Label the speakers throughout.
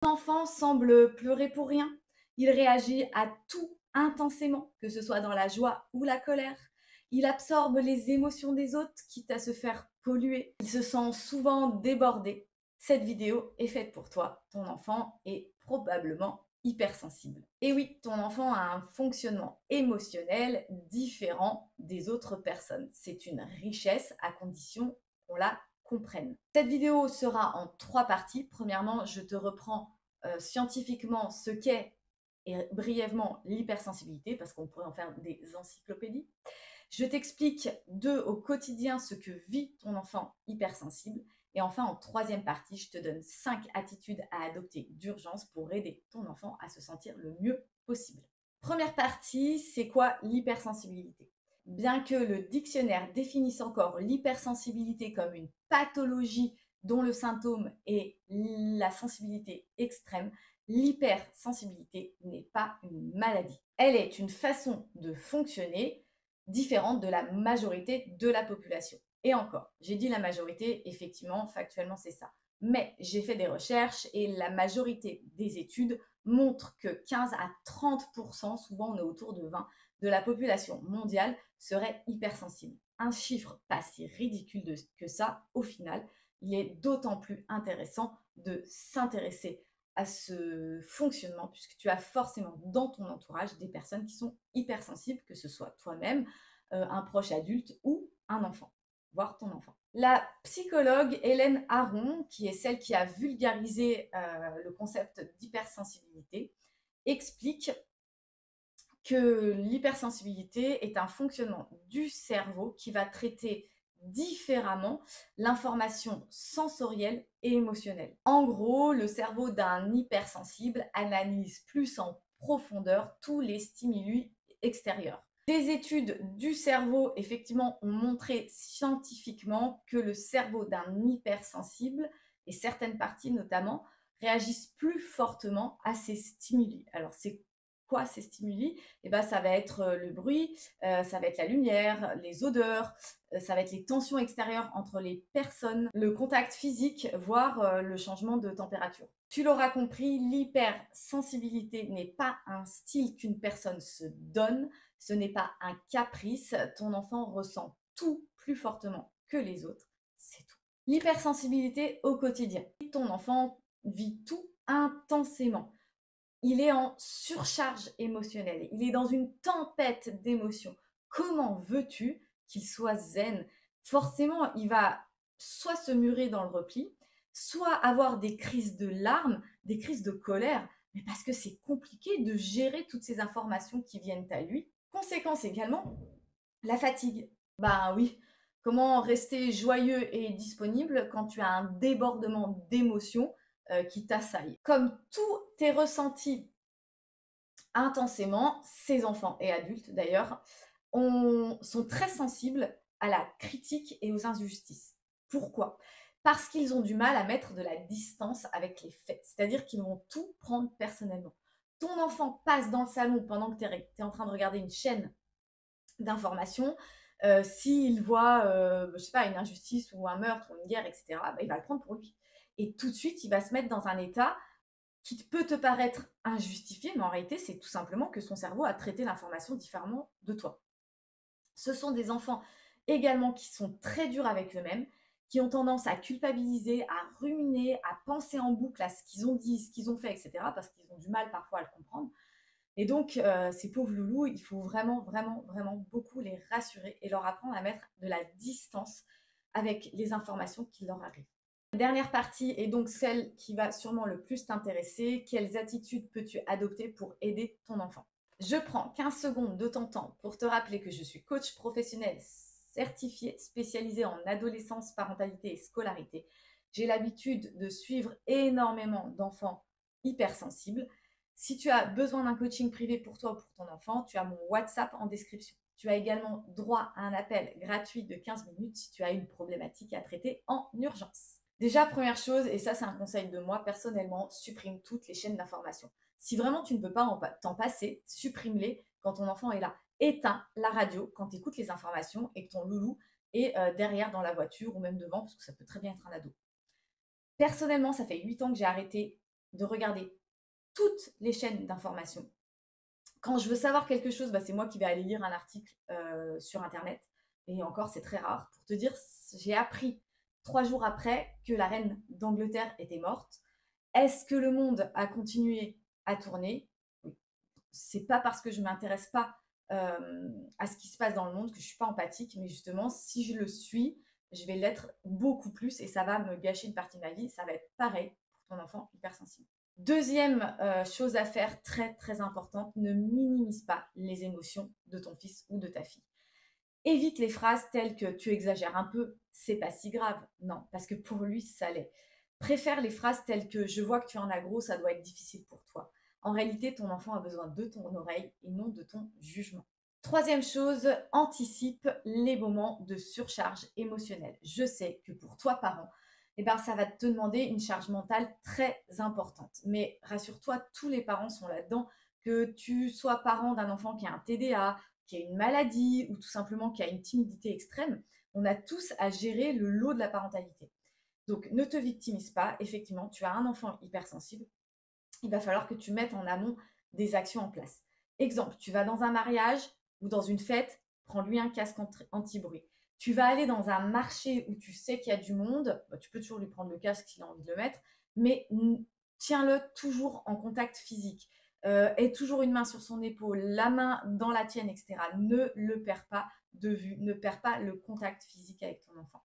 Speaker 1: L'enfant semble pleurer pour rien. Il réagit à tout intensément, que ce soit dans la joie ou la colère. Il absorbe les émotions des autres, quitte à se faire polluer. Il se sent souvent débordé. Cette vidéo est faite pour toi. Ton enfant est probablement hypersensible. Et oui, ton enfant a un fonctionnement émotionnel différent des autres personnes. C'est une richesse à condition qu'on la comprenne. Cette vidéo sera en 3 parties. Premièrement, je te reprends scientifiquement ce qu'est et brièvement l'hypersensibilité, parce qu'on pourrait en faire des encyclopédies. Je t'explique au quotidien ce que vit ton enfant hypersensible. Et enfin, en troisième partie, je te donne 5 attitudes à adopter d'urgence pour aider ton enfant à se sentir le mieux possible. Première partie, c'est quoi l'hypersensibilité? Bien que le dictionnaire définisse encore l'hypersensibilité comme une pathologie dont le symptôme est la sensibilité extrême, l'hypersensibilité n'est pas une maladie. Elle est une façon de fonctionner différente de la majorité de la population. Et encore, j'ai dit la majorité, effectivement, factuellement, c'est ça. Mais j'ai fait des recherches et la majorité des études montrent que 15 à 30%, souvent on est autour de 20, de la population mondiale serait hypersensible. Un chiffre pas si ridicule que ça, au final, il est d'autant plus intéressant de s'intéresser à ce fonctionnement, puisque tu as forcément dans ton entourage des personnes qui sont hypersensibles, que ce soit toi-même, un proche adulte ou un enfant, voire ton enfant. La psychologue Hélène Aron, qui est celle qui a vulgarisé le concept d'hypersensibilité, explique que l'hypersensibilité est un fonctionnement du cerveau qui va traiter différemment l'information sensorielle et émotionnelle. En gros, le cerveau d'un hypersensible analyse plus en profondeur tous les stimuli extérieurs. Des études du cerveau, effectivement, ont montré scientifiquement que le cerveau d'un hypersensible, et certaines parties notamment, réagissent plus fortement à ces stimuli. Alors, c'est quoi ces stimuli? Eh ben, ça va être le bruit, ça va être la lumière, les odeurs, ça va être les tensions extérieures entre les personnes, le contact physique, voire le changement de température. Tu l'auras compris, l'hypersensibilité n'est pas un style qu'une personne se donne, ce n'est pas un caprice, ton enfant ressent tout plus fortement que les autres, c'est tout. L'hypersensibilité au quotidien. Ton enfant vit tout intensément. Il est en surcharge émotionnelle, il est dans une tempête d'émotions. Comment veux-tu qu'il soit zen? Forcément, il va soit se murer dans le repli, soit avoir des crises de larmes, des crises de colère, mais parce que c'est compliqué de gérer toutes ces informations qui viennent à lui. Conséquence également, la fatigue. Ben oui, comment rester joyeux et disponible quand tu as un débordement d'émotions qui t'assaille? Comme tout est ressenti intensément, ces enfants et adultes d'ailleurs sont très sensibles à la critique et aux injustices. Pourquoi? Parce qu'ils ont du mal à mettre de la distance avec les faits, c'est-à-dire qu'ils vont tout prendre personnellement. Ton enfant passe dans le salon pendant que tu es en train de regarder une chaîne d'informations, s'il voit, je sais pas, une injustice ou un meurtre ou une guerre, etc., bah, il va le prendre pour lui. Et tout de suite, il va se mettre dans un état qui peut te paraître injustifié, mais en réalité, c'est tout simplement que son cerveau a traité l'information différemment de toi. Ce sont des enfants également qui sont très durs avec eux-mêmes, qui ont tendance à culpabiliser, à ruminer, à penser en boucle à ce qu'ils ont dit, ce qu'ils ont fait, etc., parce qu'ils ont du mal parfois à le comprendre. Et donc, ces pauvres loulous, il faut vraiment, vraiment, vraiment beaucoup les rassurer et leur apprendre à mettre de la distance avec les informations qui leur arrivent. La dernière partie est donc celle qui va sûrement le plus t'intéresser. Quelles attitudes peux-tu adopter pour aider ton enfant? Je prends 15 secondes de ton temps pour te rappeler que je suis coach professionnel certifié, spécialisé en adolescence, parentalité et scolarité. J'ai l'habitude de suivre énormément d'enfants hypersensibles. Si tu as besoin d'un coaching privé pour toi ou pour ton enfant, tu as mon WhatsApp en description. Tu as également droit à un appel gratuit de 15 minutes si tu as une problématique à traiter en urgence. Déjà, première chose, et ça c'est un conseil de moi personnellement, supprime toutes les chaînes d'information. Si vraiment tu ne peux pas t'en passer, supprime-les quand ton enfant est là. Éteins la radio quand tu écoutes les informations et que ton loulou est derrière dans la voiture ou même devant, parce que ça peut très bien être un ado. Personnellement, ça fait 8 ans que j'ai arrêté de regarder toutes les chaînes d'information. Quand je veux savoir quelque chose, c'est moi qui vais aller lire un article sur internet. Et encore, c'est très rare. Pour te dire, j'ai appris 3 jours après que la reine d'Angleterre était morte. Est-ce que le monde a continué à tourner? Oui. C'est pas parce que je m'intéresse pas à ce qui se passe dans le monde que je suis pas empathique, mais justement, si je le suis, je vais l'être beaucoup plus et ça va me gâcher une partie de ma vie. Ça va être pareil pour ton enfant hypersensible. Deuxième chose à faire, très très importante, ne minimise pas les émotions de ton fils ou de ta fille. Évite les phrases telles que tu exagères un peu, c'est pas si grave. Non, parce que pour lui, ça l'est. Préfère les phrases telles que je vois que tu en as gros, ça doit être difficile pour toi. En réalité, ton enfant a besoin de ton oreille et non de ton jugement. Troisième chose, anticipe les moments de surcharge émotionnelle. Je sais que pour toi, parent, ça va te demander une charge mentale très importante. Mais rassure-toi, tous les parents sont là-dedans. Que tu sois parent d'un enfant qui a un TDA, qui a une maladie ou tout simplement qui a une timidité extrême, on a tous à gérer le lot de la parentalité. Donc ne te victimise pas. Effectivement, tu as un enfant hypersensible. Il va falloir que tu mettes en amont des actions en place. Exemple, tu vas dans un mariage ou dans une fête, prends-lui un casque anti-bruit. Tu vas aller dans un marché où tu sais qu'il y a du monde, tu peux toujours lui prendre le casque s'il a envie de le mettre, mais tiens-le toujours en contact physique. Aie toujours une main sur son épaule, la main dans la tienne, etc. Ne le perds pas de vue, ne perds pas le contact physique avec ton enfant.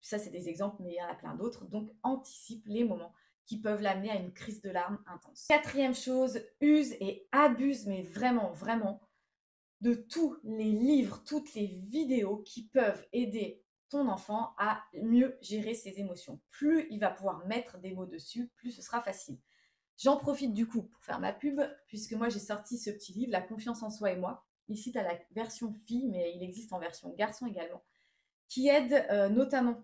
Speaker 1: Ça, c'est des exemples, mais il y en a plein d'autres. Donc, anticipe les moments qui peuvent l'amener à une crise de larmes intense. Quatrième chose, use et abuse, mais vraiment, vraiment, de tous les livres, toutes les vidéos qui peuvent aider ton enfant à mieux gérer ses émotions. Plus il va pouvoir mettre des mots dessus, plus ce sera facile. J'en profite du coup pour faire ma pub, puisque moi j'ai sorti ce petit livre, La confiance en soi et moi. Ici, tu as la version fille, mais il existe en version garçon également, qui aide notamment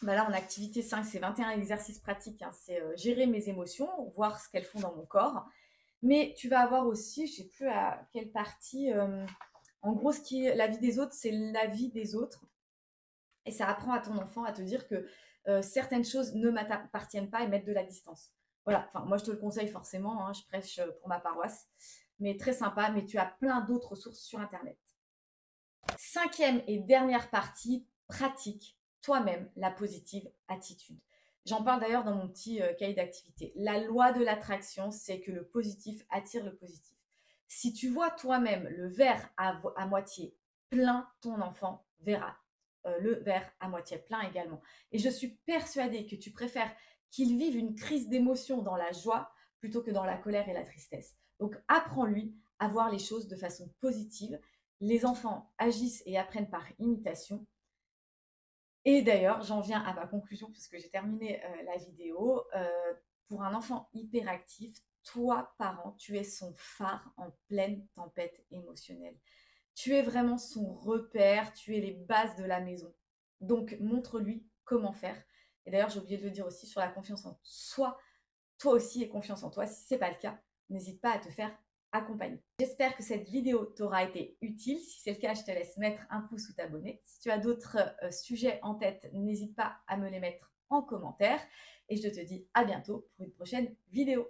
Speaker 1: là, en activité 5, c'est 21 exercices pratiques. C'est gérer mes émotions, voir ce qu'elles font dans mon corps. Mais tu vas avoir aussi, je ne sais plus à quelle partie, en gros, la vie des autres, c'est la vie des autres. Et ça apprend à ton enfant à te dire que certaines choses ne m'appartiennent pas et mettre de la distance. Voilà, enfin, moi je te le conseille forcément, je prêche pour ma paroisse. Mais très sympa, mais tu as plein d'autres ressources sur Internet. Cinquième et dernière partie, pratique toi-même la positive attitude. J'en parle d'ailleurs dans mon petit cahier d'activité. La loi de l'attraction, c'est que le positif attire le positif. Si tu vois toi-même le verre à moitié plein, ton enfant verra le verre à moitié plein également. Et je suis persuadée que tu préfères qu'il vive une crise d'émotion dans la joie plutôt que dans la colère et la tristesse. Donc apprends-lui à voir les choses de façon positive. Les enfants agissent et apprennent par imitation. Et d'ailleurs, j'en viens à ma conclusion puisque j'ai terminé la vidéo. Pour un enfant hyperactif, toi, parent, tu es son phare en pleine tempête émotionnelle. Tu es vraiment son repère, tu es les bases de la maison. Donc, montre-lui comment faire. Et d'ailleurs, j'ai oublié de le dire aussi sur la confiance en soi. Toi aussi, aie confiance en toi. Si ce n'est pas le cas, n'hésite pas à te faire accompagner. J'espère que cette vidéo t'aura été utile. Si c'est le cas, je te laisse mettre un pouce ou t'abonner. Si tu as d'autres sujets en tête, n'hésite pas à me les mettre en commentaire. Et je te dis à bientôt pour une prochaine vidéo.